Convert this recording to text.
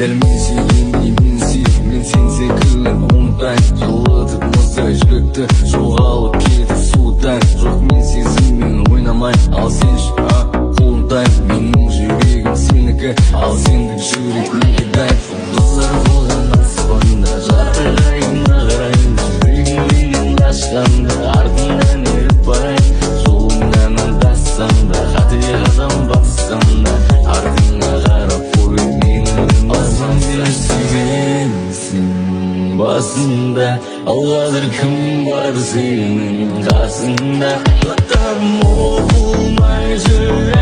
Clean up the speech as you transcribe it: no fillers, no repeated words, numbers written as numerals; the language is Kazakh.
дәл мен сүйгендей мен сүйіп мен сен секілді ұмытайын жылытып мұздай жүректі жоғалып кетіп суытайын жоқ мен сезіммен ойнамайын ал сенші қолымдайын менің жүрегім сенікі ал сендік жүрек неге дайын жұлдыздар болған аспанда жарқырайын ағарайын жүрегім менен қашқанда артыңнан еріп барайын жолыңнан адассам да қате қадам бассам да артыңа қарап қой менің басым сен сүйгенсің басында ал қазір кім бар сенің қасыңда хаттарым оқылмай жүр